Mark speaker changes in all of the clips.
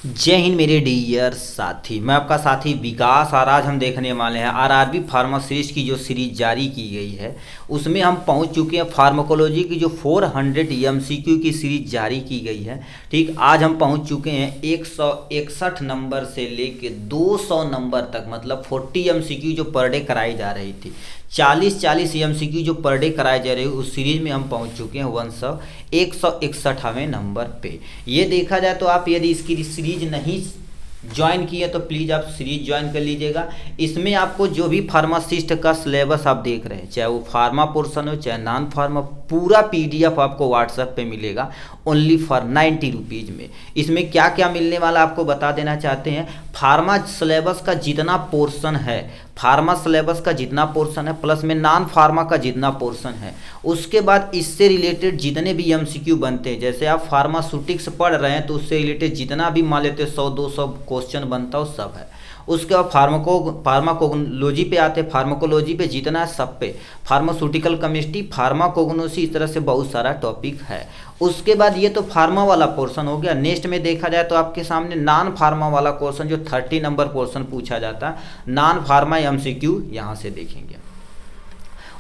Speaker 1: जय हिंद मेरे डियर साथी, मैं आपका साथी विकास। और आज हम देखने वाले हैं आरआरबी फार्मासिस्ट की जो सीरीज जारी की गई है उसमें हम पहुंच चुके हैं। फार्माकोलॉजी की जो 400 एमसीक्यू की सीरीज जारी की गई है, ठीक, आज हम पहुंच चुके हैं 161 नंबर से लेके 200 नंबर तक, मतलब 40 एमसीक्यू जो पर डे कराई जा रही थी, 40 एमसीक्यू जो पर डे कराए जा रहे हैं, उस सीरीज में हम पहुंच चुके हैं 161वें नंबर पे। ये देखा जाए तो आप यदि इसकी सीरीज नहीं ज्वाइन किए तो प्लीज़ आप सीरीज ज्वाइन कर लीजिएगा। इसमें आपको जो भी फार्मासिस्ट का सिलेबस आप देख रहे हैं, चाहे वो फार्मा पोर्शन हो चाहे नॉन फार्मा, पूरा पीडीएफ आपको व्हाट्सएप पे मिलेगा ओनली फॉर 90 रुपीज़ में। इसमें क्या क्या मिलने वाला आपको बता देना चाहते हैं। फार्मा सिलेबस का जितना पोर्शन है, फार्मा सिलेबस का जितना पोर्शन है, प्लस में नॉन फार्मा का जितना पोर्शन है, उसके बाद इससे रिलेटेड जितने भी एमसीक्यू बनते हैं, जैसे आप फार्मास्यूटिक्स पढ़ रहे हैं तो उससे रिलेटेड जितना भी मान लेते 100-200 क्वेश्चन बनता हो सब है। उसके बाद फार्माकोलॉजी पे आते हैं, फार्माकोलॉजी पे जितना है सब पे, फार्मास्यूटिकल केमिस्ट्री, फार्माकोग्नोसी, इस तरह से बहुत सारा टॉपिक है। उसके बाद ये तो फार्मा वाला पोर्शन हो गया। नेक्स्ट में देखा जाए तो आपके सामने नॉन फार्मा वाला पोर्शन, जो 30 नंबर पोर्शन पूछा जाता है, नॉन फार्मा एमसीक्यू यहाँ से देखेंगे।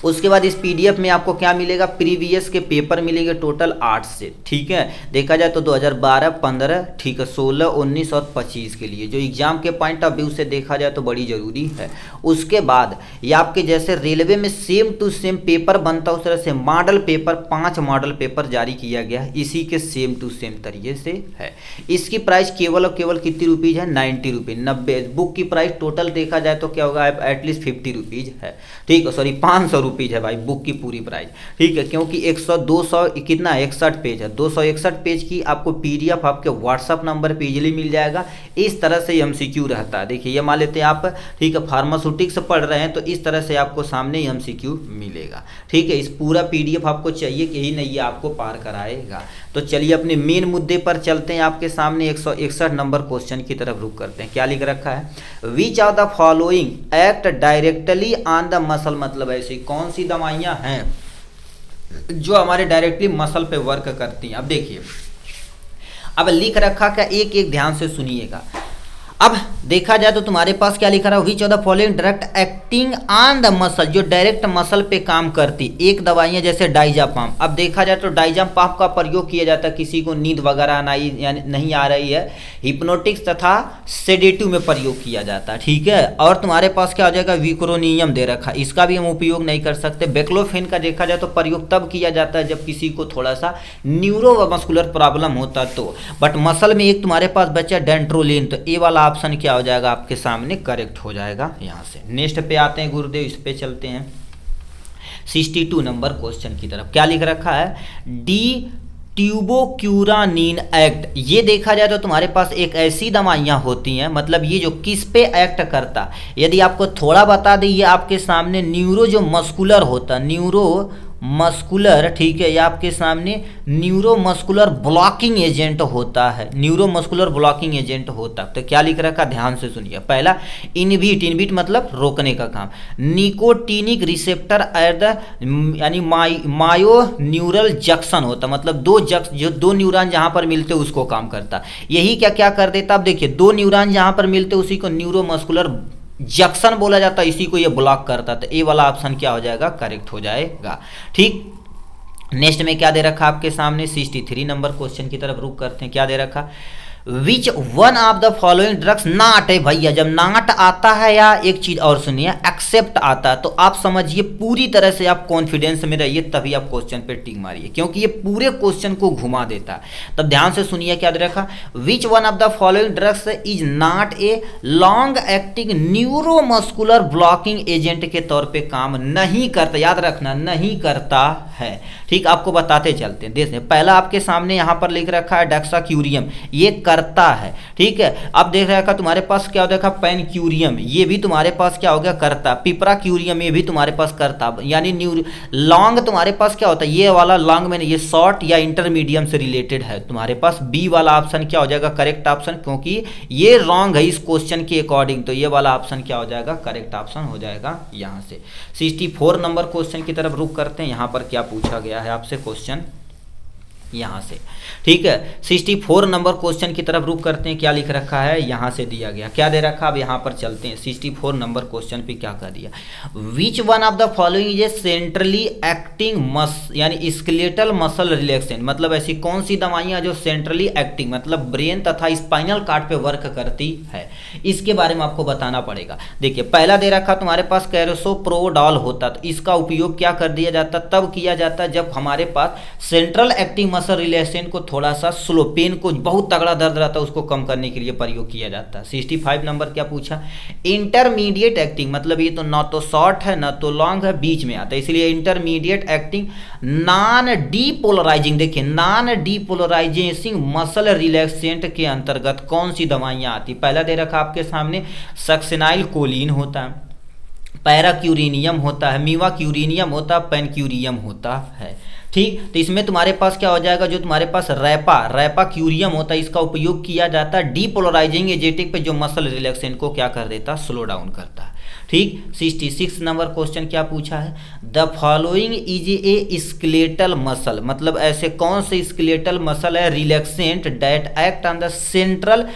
Speaker 1: उसके बाद इस पीडीएफ में आपको क्या मिलेगा, प्रीवियस के पेपर मिलेंगे टोटल 8 से, ठीक है। देखा जाए तो 2012, 15, ठीक है, 16, 19 और 25 के लिए जो एग्जाम के पॉइंट ऑफ व्यू से देखा जाए तो बड़ी ज़रूरी है। उसके बाद ये आपके जैसे रेलवे में सेम टू सेम पेपर बनता है, उस तरह से मॉडल पेपर 5 मॉडल पेपर जारी किया गया है, इसी के सेम टू सेम तरीके से है। इसकी प्राइस केवल और केवल कितनी रुपीज़ है, 90 रुपीज़, 90। बुक की प्राइस टोटल देखा जाए तो क्या होगा, एटलीस्ट 50 रुपीज़ है, ठीक है, सॉरी 500 रुपीज़ है भाई बुक की पूरी प्राइस, ठीक है, क्योंकि 200 कितना 61 पेज है, 261 पेज की आपको पीडीएफ आपके व्हाट्सअप नंबर पे इजीली मिल जाएगा। इस तरह से एमसीक्यू रहता है। देखिए ये मान लेते हैं आप, ठीक है, फार्मास्यूटिक्स पढ़ रहे हैं तो इस तरह से आपको सामने एमसीक्यू मिलेगा, ठीक है। इस पूरा पीडीएफ आपको चाहिए कि ही नहीं, ये आपको पार कराएगा। तो चलिए अपने मेन मुद्दे पर चलते हैं। आपके सामने 161 नंबर क्वेश्चन की तरफ रुक करते हैं। क्या लिख रखा है, विच of the following act directly on the muscle, मतलब ऐसी कौन सी दवाइयां हैं जो हमारे डायरेक्टली मसल पे वर्क करती हैं। अब देखिए, अब लिख रखा क्या, एक एक ध्यान से सुनिएगा। अब देखा जाए तो तुम्हारे पास क्या लिखा रहा है, विच of the following direct acting on the muscle, जो डायरेक्ट मसल पे काम करती एक दवाइयाँ, जैसे डाइजापाम। अब देखा जाए तो डाइजापाम का प्रयोग किया जाता है किसी को नींद वगैरह नहीं आ रही है, हिप्नोटिक्स तथा सेडेटिव में प्रयोग किया जाता है, ठीक है। और तुम्हारे पास क्या हो जाएगा, विक्रोनियम दे रखा, इसका भी हम उपयोग नहीं कर सकते। बेक्लोफेन का देखा जाए तो प्रयोग तब किया जाता है जब किसी को थोड़ा सा न्यूरोमस्कुलर प्रॉब्लम होता तो। बट मसल में एक तुम्हारे पास बचा डेंट्रोलिन, तो ये वाला ऑप्शन क्या हो जाएगा आपके सामने, करेक्ट हो जाएगा। यहां से नेक्स्ट पे आते हैं गुरुदेव, इस पे चलते हैं 62 नंबर क्वेश्चन की तरफ। क्या लिख रखा है, डी ट्यूबोक्यूरानिन एक्ट। ये देखा जाए तो तुम्हारे पास एक ऐसी दवाइयाँ होती हैं, मतलब ये जो किस पे एक्ट करता, यदि आपको थोड़ा बता दें, ये आपके सामने न्यूरो जो मस्कुलर होता, न्यूरो मस्कुलर, ठीक है, ये आपके सामने न्यूरोमस्कुलर ब्लॉकिंग एजेंट होता है, न्यूरोमस्कुलर ब्लॉकिंग एजेंट होता है। तो क्या लिख रखा, ध्यान से सुनिए। पहला इनहिबिट मतलब रोकने का काम, निकोटिनिक रिसेप्टर एट द यानी मायो न्यूरल जंक्शन होता, मतलब दो न्यूरॉन जहां पर मिलते उसको काम करता। यही क्या क्या कर देता, अब देखिए, दो न्यूरॉन जहां पर मिलते उसी को न्यूरोमस्कुलर जंक्शन बोला जाता है, इसी को ये ब्लॉक करता। तो ए वाला ऑप्शन क्या हो जाएगा, करेक्ट हो जाएगा, ठीक। नेक्स्ट में क्या दे रखा आपके सामने, 63 नंबर क्वेश्चन की तरफ रुक करते हैं। क्या दे रखा, which one of the following drugs not है। भैया जब नॉट आता है, या एक चीज और सुनिए, एक्सेप्ट आता है, तो आप समझिए पूरी तरह से आप कॉन्फिडेंस में रहिए, तभी आप क्वेश्चन पे टिक मारिए, क्योंकि ये पूरे क्वेश्चन को घुमा देता है। तब ध्यान से सुनिए क्या दे रखा, which one of the following drugs is not a long acting neuromuscular blocking agent के तौर पे काम नहीं करता, याद रखना, नहीं करता है, ठीक। आपको बताते चलते हैं। देखिए पहला आपके सामने यहाँ पर लिख रखा है डेक्साक्यूरियम, ये करता है, ठीक है। अब देख रखा तुम्हारे पास क्या हो देखा, पेनक्यूरियम, ये भी तुम्हारे पास क्या हो गया, करता। पिपराक्यूरियम, ये भी तुम्हारे पास करता, यानी लॉन्ग तुम्हारे पास क्या होता है, ये वाला लॉन्ग में ये शॉर्ट या इंटरमीडियम से रिलेटेड है तुम्हारे पास। बी वाला ऑप्शन क्या हो जाएगा, करेक्ट ऑप्शन, क्योंकि ये रॉन्ग है इस क्वेश्चन के अकॉर्डिंग, तो ये वाला ऑप्शन क्या हो जाएगा, करेक्ट ऑप्शन हो जाएगा। यहाँ से 64 नंबर क्वेश्चन की तरफ रुक करते हैं। यहाँ पर क्या पूछा गया है आपसे क्वेश्चन, यहाँ से। ठीक है, 64 नंबर क्वेश्चन की तरफ रुक करते हैं। क्या लिख रखा है यहाँ से दिया गया, क्या दे रखा, अब यहाँ पर चलते हैं 64 नंबर क्वेश्चन पे क्या कह दिया। Which one of the following is A centrally acting यानी स्केलेटल मसल रिलैक्सेंट, मतलब ऐसी कौन सी दवाइयाँ जो सेंट्रली एक्टिंग मतलब ब्रेन तथा स्पाइनल कार्ड पे वर्क करती है, इसके बारे में आपको बताना पड़ेगा। देखिए पहला दे रखा तुम्हारे पास कैरोसोप्रोडॉल होता, तो इसका उपयोग क्या कर दिया जाता, तब किया जाता जब हमारे पास सेंट्रल एक्टिंग मसल रिलैक्सेंट को थोड़ा सा स्लो, पेन को बहुत तगड़ा दर्द रहता है उसको कम करने के लिए प्रयोग किया जाता है। 65 नंबर क्या पूछा, इंटरमीडिएट एक्टिंग, मतलब ये तो ना तो शॉर्ट है ना तो लॉन्ग है, बीच में आता है, इसलिए इंटरमीडिएट एक्टिंग नॉन डीपोलराइजिंग, देखिए नॉन डीपोलराइजिंग मसल रिलैक्सेंट के अंतर्गत कौन सी दवाइयां आती। पहला दे रखा आपके सामने सक्सिनाइल कोलिन होता है, पैराक्यूरिनियम होता है, मीवाक्यूरिनियम होता है, पेनक्यूरियम होता है। ठीक, तो इसमें तुम्हारे पास क्या हो जाएगा, जो तुम्हारे पास रैपा क्यूरियम होता है, इसका उपयोग किया जाता है डीपोलराइजिंग एजेटिक पे, जो मसल रिलैक्सेंट को क्या कर देता, स्लो डाउन करता है। ठीक, 66 नंबर क्वेश्चन क्या पूछा है, the following is a skeletal muscle, मतलब ऐसे कौन से स्केलेटल मसल है relaxant that act on the central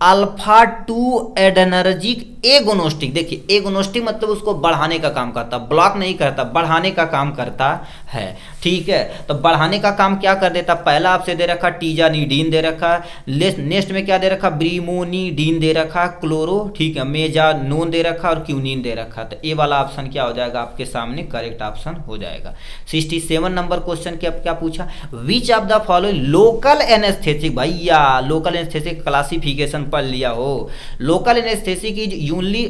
Speaker 1: alpha 2 adrenergic agonistic. देखिए एगोनोस्टिक मतलब उसको बढ़ाने का काम करता, ब्लॉक नहीं करता, बढ़ाने का काम करता है। ठीक है, तो बढ़ाने का काम क्या कर देता, पहला आपसे दे रखा टीजानिडीन दे रखा, नेक्स्ट में क्या दे रखा, ब्रीमोनिडीन दे रखा, क्लोरो, ठीक है, मेजानोन दे रखा और क्यूनिन दे रखा। तो ए वाला ऑप्शन क्या हो जाएगा आपके सामने, करेक्ट ऑप्शन हो जाएगा। 67 नंबर क्वेश्चन क्या पूछा, which of the following local anaesthetic, भैया लोकल एनेस्थेटिक क्लासिफिकेशन पढ़ लिया हो। Local anaesthetic is usually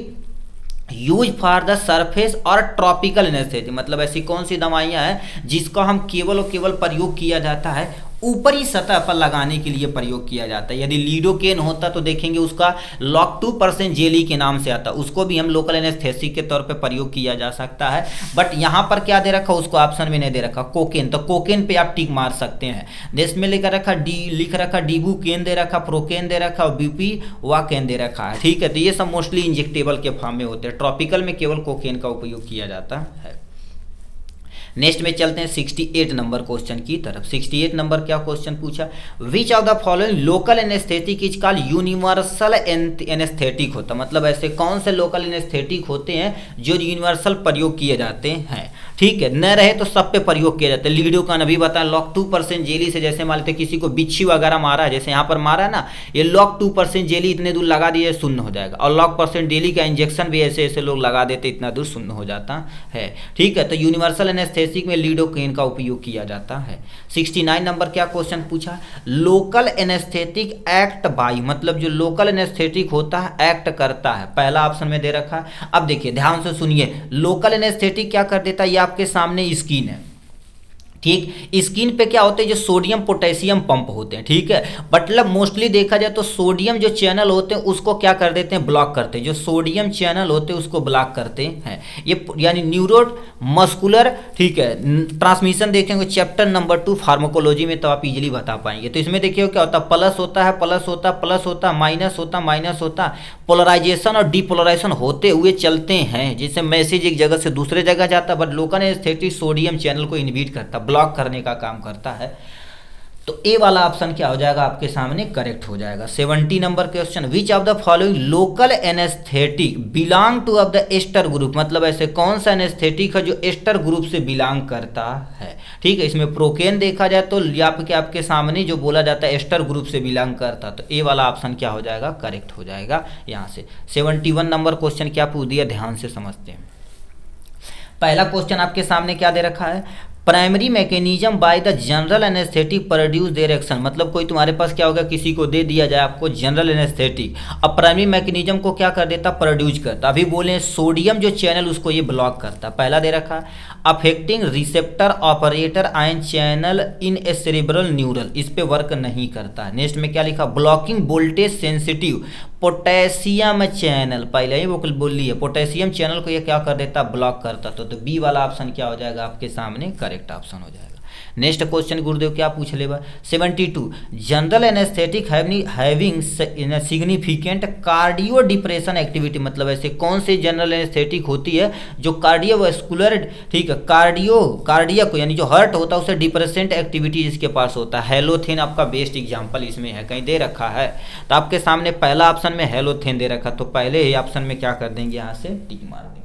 Speaker 1: use for the surface और ट्रॉपिकल एनेस्थेटिक, मतलब ऐसी कौन सी दवाइयां हैं जिसका हम केवल और केवल प्रयोग किया जाता है ऊपरी सतह पर लगाने के लिए प्रयोग किया जाता है। यदि लीडोकेन होता तो देखेंगे उसका लॉक 2% जेली के नाम से आता, उसको भी हम लोकल एनेस्थेसिक के तौर पे प्रयोग किया जा सकता है। बट यहाँ पर क्या दे रखा, उसको ऑप्शन में नहीं दे रखा, कोकेन, तो कोकेन पे आप टिक मार सकते हैं। देश में लिख रखा डीबुकेन दे रखा, प्रोकेन दे रखा और बीपी वाकेन दे रखा है। ठीक है, तो ये सब मोस्टली इंजेक्टेबल के फॉर्म में होते हैं, ट्रॉपिकल में केवल कोकेन का उपयोग किया जाता है। नेक्स्ट में चलते हैं 68 नंबर क्वेश्चन की तरफ। 68 नंबर क्या क्वेश्चन पूछा, which of the following local anaesthetic is called universal anaesthetic होता, मतलब ऐसे कौन से लोकल एनेस्थेटिक होते हैं जो यूनिवर्सल प्रयोग किए जाते हैं। ठीक है, न रहे तो सब पे प्रयोग किया जाता है। लीडोकान अभी बताया लॉक 2% जेली से, जैसे मान लेते किसी को बिच्छू वगैरह मारा है, जैसे यहाँ पर मारा है ना, ये लॉक 2% जेली इतने दूर लगा दिए शून्य हो जाएगा, और लॉक % जेली का इंजेक्शन भी ऐसे ऐसे लोग लगा देते इतना दूर शून्य हो जाता है। ठीक है, तो यूनिवर्सल एनेस्थेसिक में लीडोकेन का उपयोग किया जाता है। 69 नंबर क्या क्वेश्चन पूछा, लोकल एनेस्थेटिक एक्ट बाई, मतलब जो लोकल एनेस्थेटिक होता है एक्ट करता है, पहला ऑप्शन में दे रखा है। अब देखिए ध्यान से सुनिए, लोकल एनेस्थेटिक क्या कर देता है, ये आपके सामने स्किन है। ठीक, स्किन पे क्या होते हैं, जो सोडियम पोटेशियम पंप होते हैं। ठीक है, मतलब मोस्टली देखा जाए तो सोडियम जो चैनल होते हैं उसको क्या कर देते हैं, ब्लॉक करते हैं, जो सोडियम चैनल होते हैं उसको ब्लॉक करते हैं। ये यानी न्यूरो मस्कुलर, ठीक है, ट्रांसमिशन देखेंगे चैप्टर नंबर 2 फार्माकोलॉजी में, तो आप इजीली बता पाएंगे। तो इसमें देखिए क्या होता है, प्लस होता है, प्लस होता है, प्लस होता है, माइनस होता है, माइनस होता है, पोलराइजेशन और डीपोलराइजेशन होते हुए चलते हैं, जिससे मैसेज एक जगह से दूसरे जगह जाता है। But local anaesthetic sodium channel को इनहिबिट करता है, ब्लॉक करने का काम करता है। तो ए वाला ऑप्शन क्या हो जाएगा आपके सामने, करेक्ट हो जाएगा। 70 number question, which of the following local anaesthetic belong to of the ester group, मतलब ऐसे कौन सा एनेस्थेटिक है जो एस्टर ग्रुप से बिलोंग करता है। ठीक है, इसमें प्रोकेन देखा जाए तो आपके सामने जो बोला जाता है एस्टर ग्रुप से बिलोंग करता, तो ए वाला ऑप्शन क्या हो जाएगा, करेक्ट हो जाएगा यहाँ से। 71 नंबर क्वेश्चन क्या पूछ दिया, ध्यान से समझते हैं। पहला क्वेश्चन आपके सामने क्या दे रखा है, primary mechanism by the general anaesthetic produce their action, मतलब कोई तुम्हारे पास क्या होगा, किसी को दे दिया जाए आपको जनरल एनेस्थेटिक, अब प्राइमरी मैकेनिज्म को क्या कर देता, प्रोड्यूस करता। अभी बोले सोडियम जो चैनल उसको ये ब्लॉक करता। पहला दे रखा affecting receptor operator ion channel in A cerebral neural, इस पे वर्क नहीं करता। नेक्स्ट में क्या लिखा, blocking voltage sensitive potassium channel, पहले ही वो बोल ली है, पोटेशियम चैनल को ये क्या कर देता, ब्लॉक करता। तो बी वाला ऑप्शन क्या हो जाएगा आपके सामने, करेक्ट ऑप्शन हो जाएगा। नेक्स्ट क्वेश्चन गुरुदेव क्या पूछ ले बा 72 general anaesthetic having significant cardio depression activity, मतलब ऐसे कौन सी जनरल एनेस्थेटिक होती है जो कार्डियोवास्कुलर, ठीक है, कार्डियक यानी जो हार्ट होता है उसे डिप्रेसेंट एक्टिविटी जिसके पास होता है। हेलोथेन आपका बेस्ट एग्जांपल इसमें है, कहीं दे रखा है तो आपके सामने पहला ऑप्शन में हेलोथेन दे रखा, तो पहले ही ऑप्शन में क्या कर देंगे, यहाँ से टिक मार देंगे।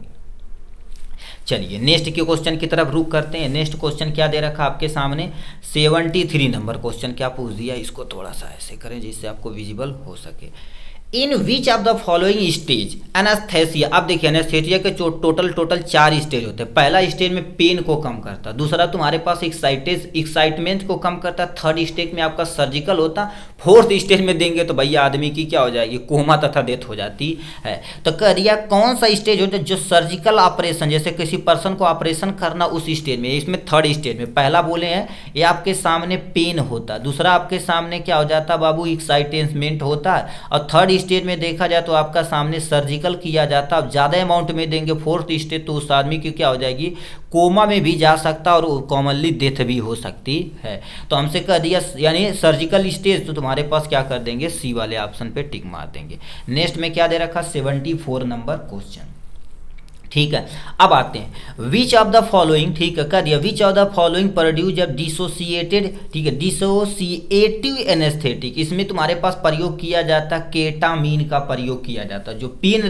Speaker 1: चलिए नेक्स्ट के क्वेश्चन की तरफ रुक करते हैं। नेक्स्ट क्वेश्चन क्या दे रखा आपके सामने 73 नंबर क्वेश्चन क्या पूछ दिया, इसको थोड़ा सा ऐसे करें जिससे आपको विजिबल हो सके। In which of the following stage anaesthesia, अब देखिए एनास्थेसिया के टोटल 4 स्टेज होते हैं। पहला स्टेज में पेन को कम करता, दूसरा तुम्हारे पास एक्साइटमेंट को कम करता, थर्ड स्टेज में आपका सर्जिकल होता, फोर्थ स्टेज में देंगे तो भैया आदमी की क्या हो जाएगी, कोमा तथा डेथ हो जाती है। तो कह दिया कौन सा स्टेज होता है जो सर्जिकल ऑपरेशन, जैसे किसी पर्सन को ऑपरेशन करना उस स्टेज में, इसमें थर्ड स्टेज में पहला बोले हैं ये आपके सामने पेन होता, दूसरा आपके सामने क्या हो जाता बाबू, एक्साइटमेंट होता है, और थर्ड स्टेज में देखा जाए तो आपका सामने सर्जिकल किया जाता। अब ज़्यादा अमाउंट में देंगे फोर्थ स्टेज तो उस आदमी की क्या हो जाएगी, कोमा में भी जा सकता और कॉमनली डेथ भी हो सकती है। तो हमसे कह दिया यानी सर्जिकल स्टेज, तो तुम्हारे पास क्या कर देंगे, सी वाले ऑप्शन पे टिक मार देंगे। नेक्स्ट में क्या दे रखा 74 नंबर क्वेश्चन, ठीक है। अब आते हैं विच ऑफ द फॉलोइंग, ठीक है, कर दिया विच ऑफ द फॉलोइंग प्रोड्यूस जब डिसोसिएटेड, ठीक है, डिसोसिएटिव एनेस्थेटिक, इसमें तुम्हारे पास प्रयोग किया जाता केटामीन का प्रयोग किया जाता, जो पेन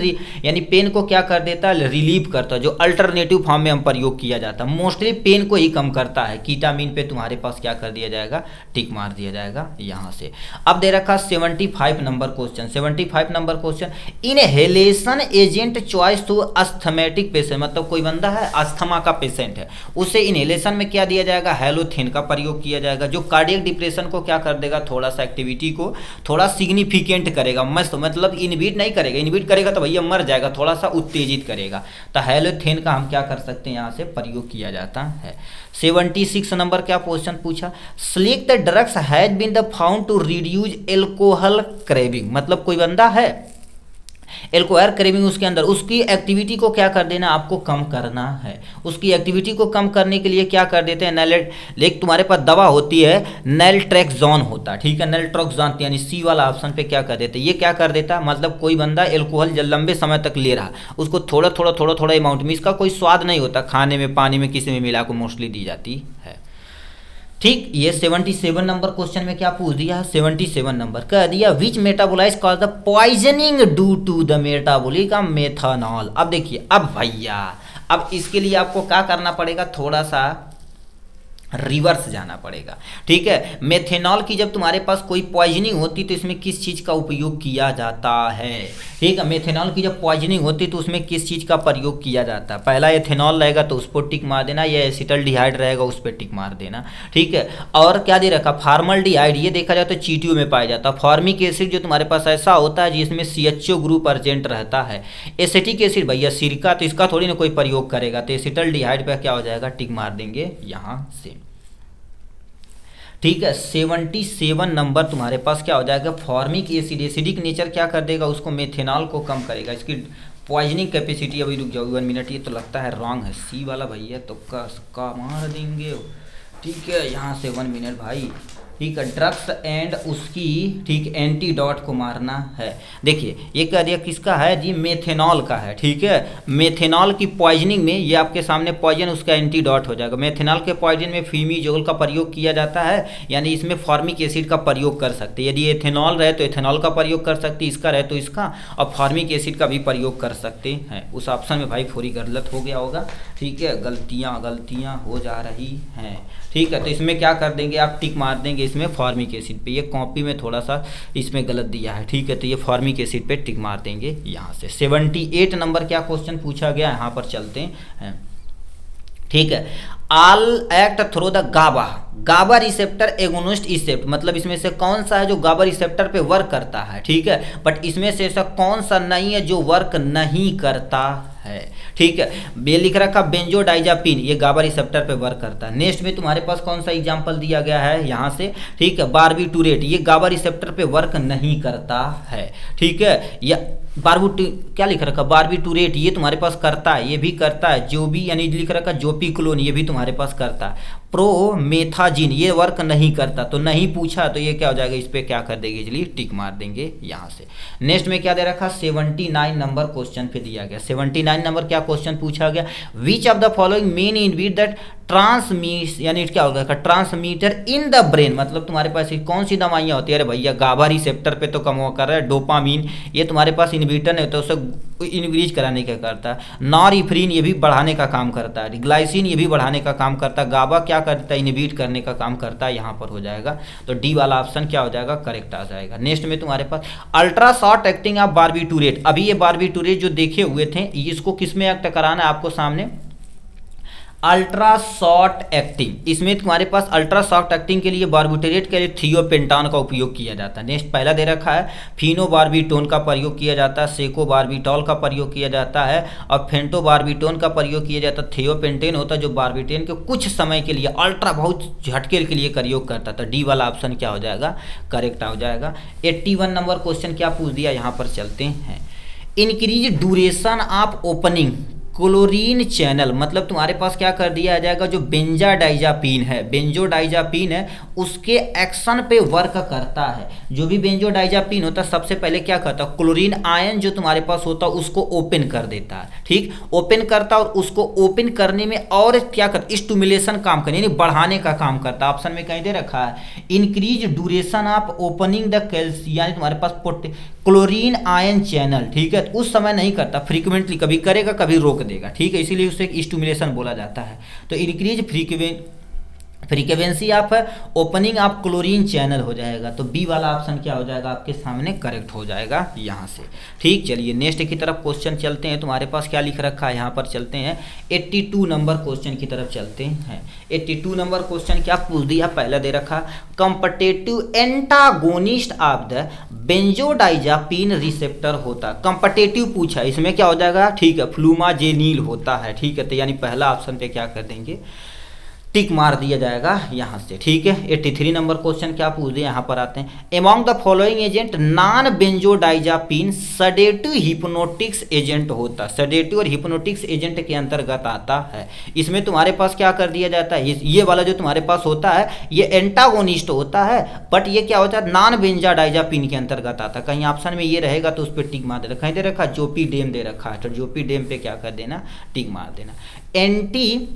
Speaker 1: यानी पेन को क्या कर देता है, रिलीव करता, जो अल्टरनेटिव फॉर्म में हम प्रयोग किया जाता, मोस्टली पेन को ही कम करता है। कीटामीन पे तुम्हारे पास क्या कर दिया जाएगा, टिक मार दिया जाएगा यहाँ से। अब दे रखा 75 number question, 75 number question, inhalation agent choice to asthmatic patient, मतलब कोई बंदा है अस्थमा का पेशेंट है, उसे इनहेलेशन में क्या दिया जाएगा, हेलोथेन का प्रयोग किया जाएगा, जो कार्डियक डिप्रेशन को क्या कर देगा, थोड़ा सा एक्टिविटी को थोड़ा सिग्निफिकेंट करेगा, मस्त मतलब इनहिबिट नहीं करेगा, इनहिबिट करेगा तो भैया मर जाएगा, थोड़ा सा उत्तेजित करेगा। तो हेलोथेन का हम क्या कर सकते हैं, यहाँ से प्रयोग किया जाता है। 76 नंबर क्या क्वेश्चन पूछा, select the drugs has been the found to reduce alcohol craving, मतलब कोई बंदा है एल्कोहल क्रेविंग, उसके अंदर उसकी एक्टिविटी को क्या कर देना, आपको कम करना है। उसकी एक्टिविटी को कम करने के लिए क्या कर देते हैं, लेकिन तुम्हारे पास दवा होती है नैल्ट्रेक्सोन होता है, ठीक है, नैल्ट्रेक्सोन यानी सी वाला ऑप्शन पे क्या कर देते हैं, ये क्या कर देता, मतलब कोई बंदा एल्कोहल जब लंबे समय तक ले रहा, उसको थोड़ा थोड़ा अमाउंट में, इसका कोई स्वाद नहीं होता, खाने में पानी में किसी में मिला को मोस्टली दी जाती है, ठीक। ये 77 नंबर क्वेश्चन में क्या पूछ दिया, 77 नंबर कह दिया which metabolise cause the poisoning due to the metabolic of methanol. अब देखिए, अब भैया अब इसके लिए आपको क्या करना पड़ेगा, थोड़ा सा रिवर्स जाना पड़ेगा, ठीक है। मेथेनॉल की जब तुम्हारे पास कोई पॉइजनिंग होती तो इसमें किस चीज़ का उपयोग किया जाता है, ठीक है। मेथेनॉल की जब पॉइजनिंग होती तो उसमें किस चीज़ का प्रयोग किया जाता है, पहला एथेनॉल रहेगा तो उस पर टिक मार देना, या एसिटल्डिहाइड रहेगा उस पर टिक मार देना, ठीक है। और क्या दे रखा, फार्मल्डिहाइड, ये देखा जाए तो चींटियों में पाया जाता है। फॉर्मिक एसिड जो तुम्हारे पास ऐसा होता है जिसमें CHO ग्रुप अर्जेंट रहता है। एसिटिक एसिड भैया सिरका, तो इसका थोड़ी ना कोई प्रयोग करेगा, तो एसिटल्डिहाइड पे क्या हो जाएगा, टिक मार देंगे यहाँ से, ठीक है। 77 नंबर तुम्हारे पास क्या हो जाएगा, फॉर्मिक एसिड, एसिडिक नेचर क्या कर देगा, उसको मेथेनॉल को कम करेगा, इसकी पॉइजनिंग कैपेसिटी, अभी रुक जाओ 1 मिनट, ये तो लगता है रॉन्ग है, सी वाला भैया तो का मार देंगे, ठीक है, यहाँ से 1 मिनट भाई, ठीक है। ड्रग्स एंड उसकी, ठीक, एंटीडॉट को मारना है। देखिए ये कह दिया किसका है जी, मेथेनॉल का है, ठीक है। मेथेनॉल की पॉइजनिंग में ये आपके सामने पॉइजन उसका एंटीडॉट हो जाएगा। मेथेनॉल के पॉइजन में फीमीजोल का प्रयोग किया जाता है, यानी इसमें फॉर्मिक एसिड का प्रयोग कर सकते हैं। यदि एथेनॉल रहे तो एथेनॉल का प्रयोग कर सकते, इसका रहे तो इसका, और फॉर्मिक एसिड का भी प्रयोग कर सकते हैं। उस ऑप्शन में भाई थोड़ी गलत हो गया होगा, ठीक है, गलतियाँ हो जा रही हैं, ठीक है। तो इसमें क्या कर देंगे, आप टिक मार देंगे इसमें फॉर्मिक एसिड पे, ये कॉपी में थोड़ा सा इसमें गलत दिया है, ठीक है, तो ये फॉर्मिक एसिड पे टिक मार देंगे यहाँ से। 78 नंबर क्या क्वेश्चन पूछा गया, यहाँ पर चलते हैं, ठीक है। All act through the GABA receptor agonist except, मतलब इसमें से कौन सा है जो गाबा रिसेप्टर पे वर्क करता है, ठीक है, बट इसमें से ऐसा कौन सा नहीं है जो वर्क नहीं करता है, ठीक है। ये लिख रखा बेंजोडाइजापिन, ये गाबा रिसेप्टर पे वर्क करता है। नेक्स्ट में तुम्हारे पास कौन सा एग्जांपल दिया गया है यहाँ से, ठीक है, बार्बिटूरेट, ये गाबा रिसेप्टर पे वर्क नहीं करता है, ठीक है। या क्या लिख रखा, बार्बिटूरेट, ये तुम्हारे पास करता है, ये भी करता है। जो भी यानी लिख रखा जोपिक्लोन, ये भी तुम्हारे पास करता है। प्रोमेथाजिन ये वर्क नहीं करता, तो नहीं पूछा तो ये क्या हो जाएगा, इस पे क्या कर देंगे, चलिए टिक मार देंगे यहाँ से। नेक्स्ट में क्या दे रखा, 79 नंबर क्वेश्चन पे दिया गया। 79 नंबर क्या क्वेश्चन पूछा गया, विच of the following main inhibit that transmit, यानी क्या होगा, ट्रांसमीटर इन द ब्रेन, मतलब तुम्हारे पास कौन सी दवाइयाँ होती है, अरे भैया गाबा रिसेप्टर पे तो कम कर रहा है, डोपामीन ये तुम्हारे पास इनहिबिटर नहीं होता, उससे इंक्रीज कराने का करता है, नॉरएफ्रिन ये भी बढ़ाने का काम करता है, ग्लाइसिन ये भी बढ़ाने का काम करता है, गाबा क्या करता है, इनहिबिट करने का काम करता है, यहाँ पर हो जाएगा, तो डी वाला ऑप्शन क्या हो जाएगा, करेक्ट आ जाएगा। नेक्स्ट में तुम्हारे पास अल्ट्रा शॉर्ट एक्टिंग ऑफ बार्बिटूरेट, अभी ये बार्बिटूरेट जो देखे हुए थे इसको किस में एक्ट कराना है आपको सामने, अल्ट्रा शॉर्ट एक्टिंग, इसमें तुम्हारे पास अल्ट्रा शॉर्ट एक्टिंग के लिए बार्बिटूरेट के लिए थियोपेंटान का उपयोग किया जाता है। नेक्स्ट पहला दे रखा है फिनोबार्बिटोन का प्रयोग किया जाता है, सेकोबार्बिटॉल का प्रयोग किया जाता है और फेंटोबार्बिटोन का प्रयोग किया जाता है। थियोपेंटेन होता है जो बार्बिटेन के कुछ समय के लिए अल्ट्रा बहुत झटके के लिए प्रयोग करता था, डी वाला ऑप्शन क्या हो जाएगा, करेक्ट हो जाएगा। 81 नंबर क्वेश्चन क्या पूछ दिया, यहाँ पर चलते हैं। Increase duration of opening chlorine channel, मतलब तुम्हारे पास क्या कर दिया जाएगा, जो बेंजाडाइजापीन है, बेंजोडाइजापीन है उसके एक्शन पे वर्क करता है। जो भी बेंजोडाइजापीन होता है सबसे पहले क्या करता है, क्लोरीन आयन जो तुम्हारे पास होता है उसको ओपन कर देता है, ठीक, ओपन करता है और उसको ओपन करने में और क्या करता है, स्टिमुलेशन काम करने यानी बढ़ाने का काम करता है। ऑप्शन में कहीं दे रखा है increase duration of opening the calcium, यानी तुम्हारे पास क्लोरीन आयन चैनल, ठीक है, उस समय नहीं करता, फ्रीक्वेंटली कभी करेगा कभी रोक देगा, ठीक है, इसीलिए उसे स्टिमुलेशन बोला जाता है। तो increase frequency of opening of chlorine channel हो जाएगा, तो बी वाला ऑप्शन क्या हो जाएगा आपके सामने, करेक्ट हो जाएगा यहाँ से, ठीक। चलिए नेक्स्ट की तरफ क्वेश्चन चलते हैं, तुम्हारे पास क्या लिख रखा है यहाँ पर चलते हैं 82 नंबर क्वेश्चन की तरफ चलते हैं। 82 नंबर क्वेश्चन क्या पूछ दिया, पहला दे रखा competitive antagonist of the benzodiazepine receptor होता, कंपटेटिव पूछा, इसमें क्या हो जाएगा, ठीक है, फ्लूमाजेनिल होता है, ठीक है, तो यानी पहला ऑप्शन पे क्या कर देंगे, टिक मार दिया जाएगा यहाँ से, ठीक है। 83 नंबर क्वेश्चन क्या पूछ दिया, यहाँ पर आते हैं। Among the following agent non benzodiazepine sedative hypnotics agent होता, सडेटिव और हिप्नोटिक्स एजेंट के अंतर्गत आता है। इसमें तुम्हारे पास क्या कर दिया जाता है, ये वाला जो तुम्हारे पास होता है ये एंटागोनिस्ट होता है, बट ये क्या होता है, नॉन बेंजोडाइजापीन के अंतर्गत आता है। कहीं ऑप्शन में ये रहेगा तो उस पर टिक मार देना, कहीं दे रखा जोपीडेम दे रखा है तो जोपीडेम पे क्या कर देना, टिक मार देना। एंटी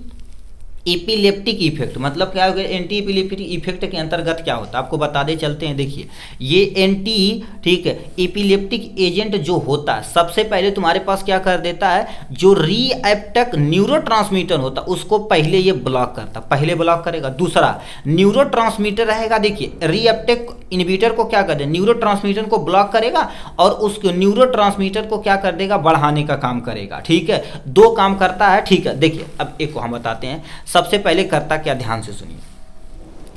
Speaker 1: एपिलेप्टिक इफेक्ट, मतलब क्या हो गया, एंटी एपिलेप्टिक इफेक्ट के अंतर्गत क्या होता है आपको बता दे चलते हैं। देखिए ये एंटी, ठीक है, एपिलेप्टिक एजेंट जो होता है सबसे पहले तुम्हारे पास क्या कर देता है, जो रीएप्टेक न्यूरोट्रांसमीटर होता है उसको पहले ये ब्लॉक करता, पहले ब्लॉक करेगा। दूसरा न्यूरोट्रांसमीटर रहेगा, देखिए रीएप्टेक इनहिबिटर को क्या कर दे, न्यूरोट्रांसमीटर को ब्लॉक करेगा और उसको न्यूरोट्रांसमीटर को क्या कर देगा, बढ़ाने का काम करेगा, ठीक है, दो काम करता है, ठीक है। देखिए अब एक को हम बताते हैं, सबसे पहले करता क्या, ध्यान से सुनिए,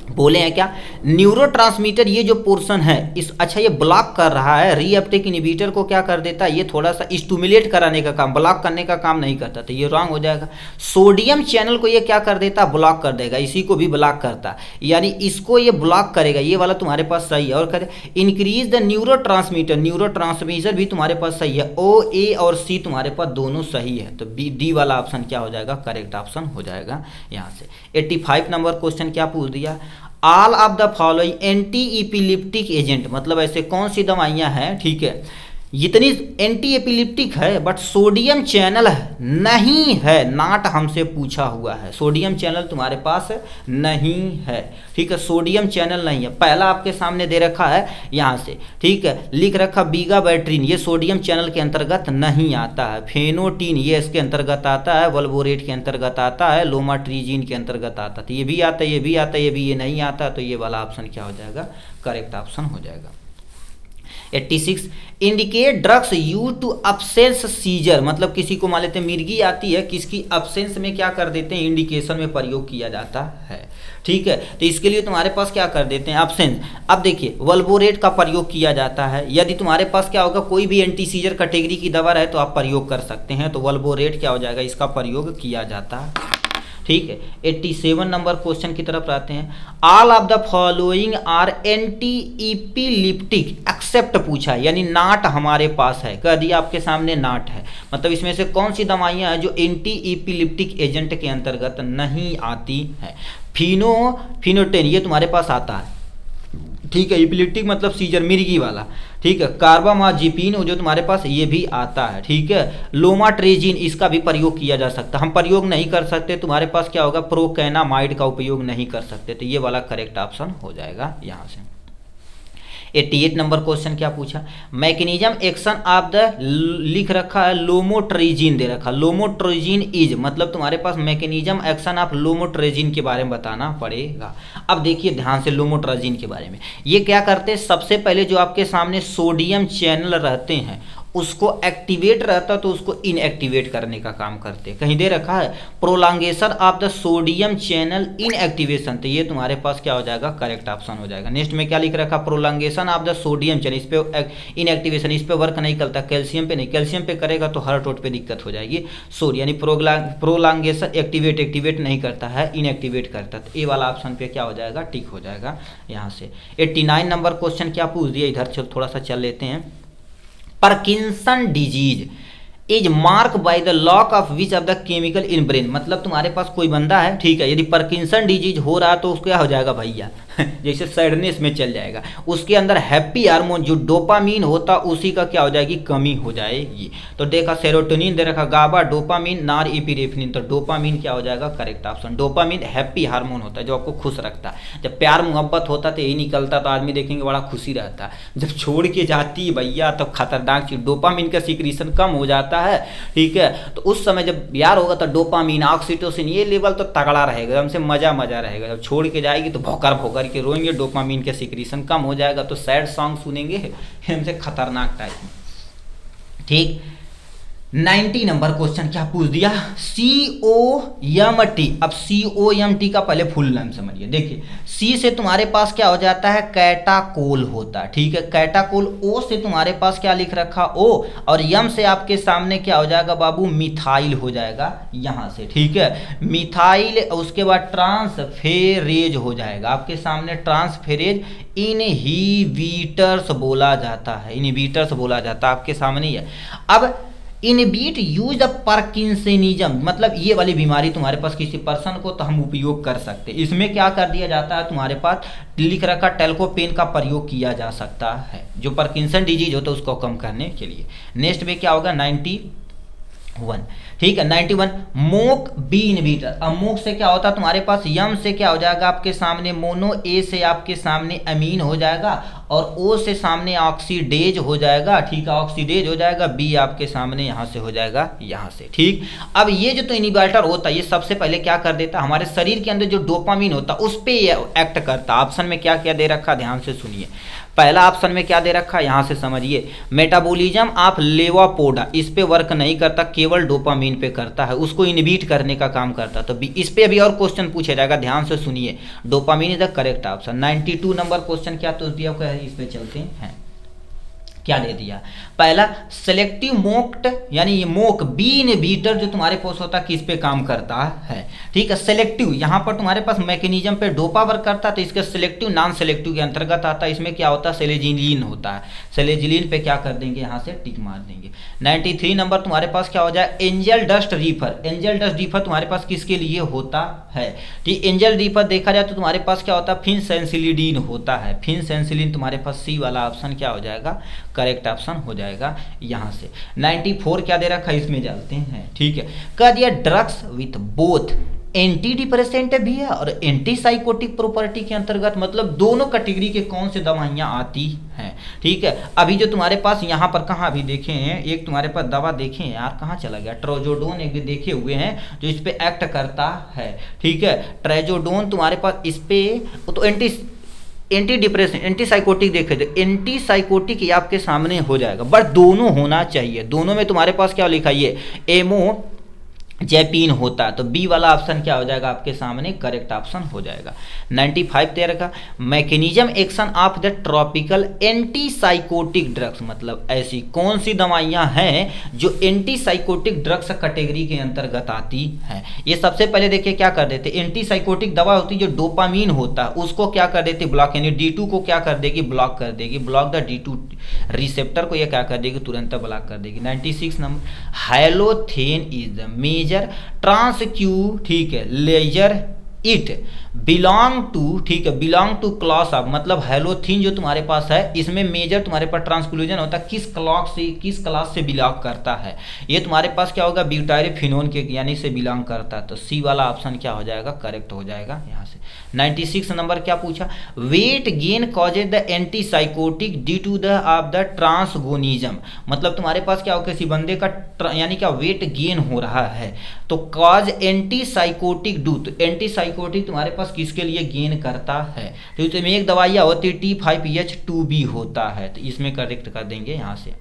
Speaker 1: बोले हैं क्या, न्यूरोट्रांसमीटर ये जो पोर्शन है इस, अच्छा ये ब्लॉक कर रहा है, रीएप्टेक इनहिबिटर को क्या कर देता है, ये थोड़ा सा स्टिमुलेट कराने का काम, ब्लॉक करने का काम नहीं करता, तो ये रॉन्ग हो जाएगा। सोडियम चैनल को ये क्या कर देता, ब्लॉक कर देगा, इसी को भी ब्लॉक करता, यानी इसको ये ब्लॉक करेगा, ये वाला तुम्हारे पास सही है। और करे इंक्रीज द न्यूरोट्रांसमीटर, न्यूरोट्रांसमीटर भी तुम्हारे पास सही है, ओ ए और सी तुम्हारे पास दोनों सही है, तो बी डी वाला ऑप्शन क्या हो जाएगा, करेक्ट ऑप्शन हो जाएगा यहाँ से। 85 नंबर क्वेश्चन क्या पूछ दिया, all of the following anti epileptic agent, मतलब ऐसे कौन सी दवाइयां हैं, ठीक है, जितनी एंटी एपिलिप्टिक है बट सोडियम चैनल नहीं है, नाट हमसे पूछा हुआ है, सोडियम चैनल तुम्हारे पास नहीं है, ठीक है, सोडियम चैनल नहीं है। पहला आपके सामने दे रखा है यहाँ से, ठीक है, लिख रखा बीगाबैट्रिन, ये सोडियम चैनल के अंतर्गत नहीं आता है, फेनोटीन ये इसके अंतर्गत आता है, वल्बोरेट के अंतर्गत आता है, लोमाट्रीजिन के अंतर्गत आता है, तो ये भी आता है, ये भी आता है, ये भी, ये नहीं आता, तो ये वाला ऑप्शन क्या हो जाएगा, करेक्ट ऑप्शन हो जाएगा। 86 indicate drugs use to absence seizure, मतलब किसी को मान लेते हैं मिर्गी आती है, किसकी अब्सेंस में क्या कर देते हैं, इंडिकेशन में प्रयोग किया जाता है, ठीक है, तो इसके लिए तुम्हारे पास क्या कर देते हैं, अब्सेंस। अब देखिए वल्बोरेट का प्रयोग किया जाता है, यदि तुम्हारे पास क्या होगा, कोई भी एंटी सीजर कैटेगरी की दवा है तो आप प्रयोग कर सकते हैं, तो वल्बोरेट क्या हो जाएगा, इसका प्रयोग किया जाता है, ठीक है। 87 नंबर क्वेश्चन की तरफ आते हैं। All of the following are anti epileptic except पूछा है, यानी नाट हमारे पास है, कह दिया आपके सामने नाट है, मतलब इसमें से कौन सी दवाइयां हैं जो एंटी इपिलिप्टिक एजेंट के अंतर्गत नहीं आती है। फिनोटेन ये तुम्हारे पास आता है, ठीक है। इपिलेप्टिक मतलब सीजर, मिर्गी वाला, ठीक है। कार्बामाजिपिन जो तुम्हारे पास ये भी आता है, ठीक है। लोमाट्रेजिन इसका भी प्रयोग किया जा सकता है, हम प्रयोग नहीं कर सकते, तुम्हारे पास क्या होगा, प्रोकैनामाइड का उपयोग नहीं कर सकते, तो ये वाला करेक्ट ऑप्शन हो जाएगा यहाँ से। 88 नंबर क्वेश्चन क्या पूछा, मैकेनिज्म एक्शन ऑफ द, लिख रखा है लोमोट्रेजिन दे रखा, लोमोट्रेजिन इज मतलब तुम्हारे पास मैकेनिज्म एक्शन ऑफ लोमोट्रेजिन के बारे में बताना पड़ेगा। अब देखिए ध्यान से लोमोट्रेजिन के बारे में, ये क्या करते हैं, सबसे पहले जो आपके सामने सोडियम चैनल रहते हैं उसको एक्टिवेट रहता तो उसको इनएक्टिवेट करने का काम करते हैं। कहीं दे रखा है prolongation of the sodium channel inactivation, तो ये तुम्हारे पास क्या हो जाएगा, करेक्ट ऑप्शन हो जाएगा। नेक्स्ट में क्या लिख रखा, prolongation of the sodium channel, इस पे इनएक्टिवेशन, इस पे वर्क नहीं करता, कैल्शियम पे नहीं, कैल्शियम पे करेगा तो हर टोट पे दिक्कत हो जाएगी। सोड यानी प्रोलॉन्गेशन एक्टिवेट नहीं करता है, इनएक्टिवेट करता, तो ए वाला ऑप्शन पे क्या हो जाएगा, टिक हो जाएगा यहाँ से। 89 नंबर क्वेश्चन क्या पूछ दिया, इधर चल थोड़ा सा चल लेते हैं। Parkinson disease is mark by the lock of which of the chemical in brain, मतलब तुम्हारे पास कोई बंदा है, ठीक है, यदि पार्किंसन डिजीज हो रहा है तो उसको क्या हो जाएगा भैया जैसे सैडनेस में चल जाएगा, उसके अंदर हैप्पी हार्मोन जो डोपामीन होता उसी का क्या हो जाएगी, कमी हो जाएगी। तो देखा सेरोटोनिन दे रखा, गाबा, डोपामीन, नार एपिनेफ्रिन, तो डोपामीन क्या हो जाएगा, correct option. Dopamine happy hormone होता है जो आपको खुश रखता है, जब प्यार मोहब्बत होता तो यही निकलता, तो आदमी देखेंगे बड़ा खुशी रहता है, जब छोड़ के जाती है भैया तो खतरनाक चीज, डोपामीन का सिक्रीशन कम हो जाता है, ठीक है। तो उस समय जब प्यार होगा तो डोपामीन, ऑक्सीटोसिन ये लेवल तो तगड़ा रहेगा, हमसे मजा रहेगा, जब छोड़ के जाएगी तो भौकर भौकर के रोएंगे, डोपामीन का सिक्रीशन कम हो जाएगा, तो सैड सॉन्ग सुनेंगे हमसे खतरनाक टाइप, ठीक। 90 नंबर क्वेश्चन क्या पूछ दिया, COMT, अब COMT का पहले फुल नाम समझिए। देखिए C से तुम्हारे पास क्या हो जाता है, कैटाकोल होता है, ठीक है, कैटाकोल। O से तुम्हारे पास क्या लिख रखा, O, और M से आपके सामने क्या हो जाएगा बाबू, मिथाइल हो जाएगा यहाँ से, ठीक है, मिथाइल। उसके बाद ट्रांसफेरेज हो जाएगा आपके सामने, ट्रांसफेरेज इनहिबिटर्स बोला जाता है, इनहिबिटर्स बोला जाता है आपके सामने ही है। अब इनबिट यूज द पार्किंसनिज्म, मतलब ये वाली बीमारी तुम्हारे पास किसी पर्सन को तो हम उपयोग कर सकते हैं, इसमें क्या कर दिया जाता है, तुम्हारे पास लिख रखा टेल्कोपेन का प्रयोग किया जा सकता है, जो पार्किंसन डिजीज होता है उसको कम करने के लिए। नेक्स्ट में क्या होगा, 91, ठीक है, 91 मोक बी इनहिबिटर। अब मोक से क्या होता है तुम्हारे पास, यम से क्या हो जाएगा आपके सामने मोनो, ए से आपके सामने अमीन हो जाएगा, और ओ से सामने ऑक्सीडेज हो जाएगा, ठीक है, ऑक्सीडेज हो जाएगा, बी आपके सामने यहाँ से हो जाएगा, यहाँ से, ठीक। अब ये जो तो इनहिबिटर होता है ये सबसे पहले क्या कर देता, हमारे शरीर के अंदर जो डोपामीन होता है उस पर एक्ट करता। ऑप्शन में क्या क्या दे रखा, ध्यान से सुनिए। पहला ऑप्शन में क्या दे रखा, यहाँ से समझिए, मेटाबॉलिज्म ऑफ लेवापोडा, इस पे वर्क नहीं करता, केवल डोपामीन पे करता है, उसको इनहिबिट करने का काम करता है। तो इस पे अभी और क्वेश्चन पूछा जाएगा, ध्यान से सुनिए, dopamine is the correct option. 92 number question क्या तो दिया, इस पे चलते हैं, क्या दे दिया, पहला सेलेक्टिव मोक्ट, यानी ये मोक बी इनहिबिटर जो तुम्हारे पास होता है किस पे काम करता है, ठीक है, सेलेक्टिव। यहाँ पर तुम्हारे पास मैकेनिज्म पे डोपा वर्क करता है, तो इसके सेलेक्टिव नॉन सेलेक्टिव के अंतर्गत आता है। इसमें क्या होता है, सेलेजिलिन होता है, सेलेजिलिन पे क्या कर देंगे, यहाँ से टिक मार देंगे। 93 नंबर तुम्हारे पास क्या हो जाए, angel dust Reifer. Angel dust Reifer तुम्हारे पास किसके लिए होता है, ठीक, एंजल रीफर देखा जाए तो तुम्हारे पास क्या होता है, फिनसेंसिलिडीन होता है, फिनसेंसिलिन तुम्हारे पास सी वाला ऑप्शन क्या हो जाएगा, करेक्ट ऑप्शन हो जाएगा यहाँ से। 94 क्या दे रखा है, इसमें चलते हैं, ठीक है, कह दिया drugs with both anti depressant भी है और एंटी साइकोटिक प्रॉपर्टी के अंतर्गत, मतलब दोनों कैटेगरी के कौन से दवाइयाँ आती हैं, ठीक है। अभी जो तुम्हारे पास यहाँ पर कहाँ अभी देखे हैं, एक तुम्हारे पास दवा देखे हैं यार, कहाँ चला गया, ट्राजोडोन एक देखे हुए हैं जो इस पे एक्ट करता है, ठीक है, ट्राजोडोन तुम्हारे पास इस पे तो एंटी डिप्रेशन एंटी साइकोटिक देखे तो एंटी साइकोटिक ये आपके सामने हो जाएगा, बट दोनों होना चाहिए। दोनों में तुम्हारे पास क्या लिखा है, एमो जैपीन होता है, तो बी वाला ऑप्शन क्या हो जाएगा आपके सामने, करेक्ट ऑप्शन हो जाएगा। 95 दे रखा mechanism action of the tropical anti psychotic drugs, मतलब ऐसी कौन सी दवाइयां हैं जो एंटी साइकोटिक ड्रग्स कैटेगरी के अंतर्गत आती हैं। ये सबसे पहले देखिए क्या कर देते, एंटी साइकोटिक दवा होती है जो डोपामीन होता है उसको क्या कर देती, ब्लॉक, यानी D2 को क्या कर देगी, ब्लॉक कर देगी, ब्लॉक द D2 रिसेप्टर को ये क्या कर देगी, तुरंत ब्लॉक कर देगी। 96 number halothane is the major tranq, ठीक है, लेजर इट बिलोंग टू, ठीक है, बिलोंग टू क्लास ऑफ, मतलब हेलोथीन जो तुम्हारे पास है इसमें मेजर तुम्हारे पास ट्रांसक्लूजन होता है किस क्लास से बिलोंग करता है। ये तुम्हारे पास क्या होगा, ब्यूटाइरिफिनोन के यानी से बिलोंग करता है। तो सी वाला ऑप्शन क्या हो जाएगा, करेक्ट हो जाएगा यहाँ से। 96 नंबर क्या पूछा, weight gain causes the antipsychotic due to the of the antagonism, मतलब तुम्हारे पास क्या हो, किसी बंदे का यानी क्या वेट गेन हो रहा है तो कॉज एंटीसाइकोटिक डू, तो एंटीसाइकोटिक तुम्हारे पास किसके लिए गेन करता है, तो इसमें एक दवाइयाँ होती है T5H2B होता है, तो इसमें करेक्ट कर देंगे यहाँ से।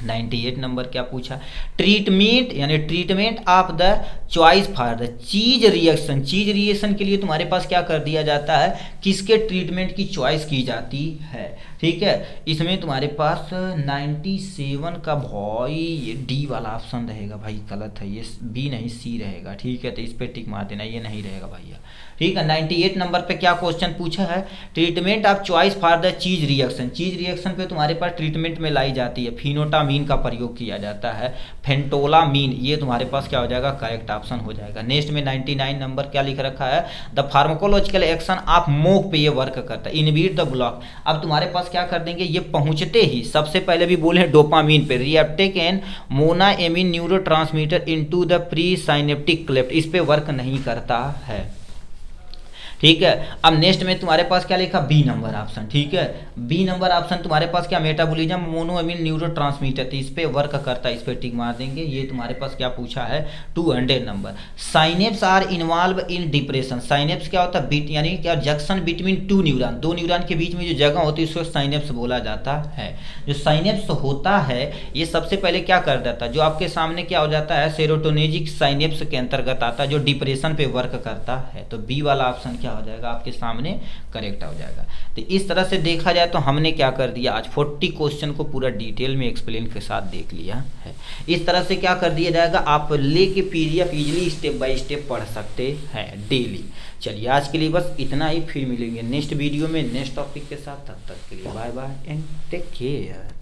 Speaker 1: 98 नंबर क्या पूछा, ट्रीटमेंट यानी treatment of the choice for the चीज रिएक्शन, चीज रिएक्शन के लिए तुम्हारे पास क्या कर दिया जाता है, किसके ट्रीटमेंट की चॉइस की जाती है, ठीक है। इसमें तुम्हारे पास 97 का भाई ये डी वाला ऑप्शन रहेगा भाई, गलत है, ये बी नहीं सी रहेगा, ठीक है, तो इस पे टिक मार देना, ये नहीं रहेगा भैया, ठीक है। 98 नंबर पे क्या क्वेश्चन पूछा है, treatment of choice for the चीज रिएक्शन, चीज रिएक्शन पे तुम्हारे पास ट्रीटमेंट में लाई जाती है फिनोटामीन का प्रयोग किया जाता है, फेंटोलामीन, ये तुम्हारे पास क्या हो जाएगा, करेक्ट ऑप्शन हो जाएगा। नेक्स्ट में 99 नंबर क्या लिख रखा है, द फार्माकोलॉजिकल एक्शन ऑफ मोक पे ये वर्क करता है, इनहिबिट द ब्लॉक। अब तुम्हारे पास क्या कर देंगे, ये पहुंचते ही सबसे पहले भी बोले डोपामीन पे, reuptake and monoamine neurotransmitter into the pre synaptic cleft, इस पे वर्क नहीं करता है, ठीक है। अब नेक्स्ट में तुम्हारे पास क्या लिखा, बी नंबर ऑप्शन, ठीक है, बी नंबर ऑप्शन तुम्हारे पास क्या, मेटाबॉलिज्म मोनोएमिन न्यूरोट्रांसमीटर, तो इस पे वर्क करता है, इस पे टिक मार देंगे। ये तुम्हारे पास क्या पूछा है, 200 number, synapse are involve in depression, synapse क्या होता है, बीट यानी क्या, जंक्शन बिटवीन टू न्यूरॉन, दो न्यूरॉन के बीच में जो जगह होती है उसको साइनेप्स बोला जाता है। जो साइनेप्स होता है ये सबसे पहले क्या कर देता है, जो आपके सामने क्या हो जाता है, सेरोटोनिजिक साइनेप्स के अंतर्गत आता है, जो डिप्रेशन पे वर्क करता है, तो बी वाला ऑप्शन क्या हो जाएगा आपके सामने, करेक्ट हो जाएगा। तो इस तरह से देखा जाए तो हमने क्या कर दिया, आज 40 क्वेश्चन को पूरा डिटेल में एक्सप्लेन के साथ देख लिया है। इस तरह से क्या कर दिया जाएगा, आप लेके PDF easily step by step पढ़ सकते हैं डेली। चलिए आज के लिए बस इतना ही, फिर मिलेंगे नेक्स्ट वीडियो में नेक्स्ट टॉपिक के साथ, तब तक के लिए bye bye and take care.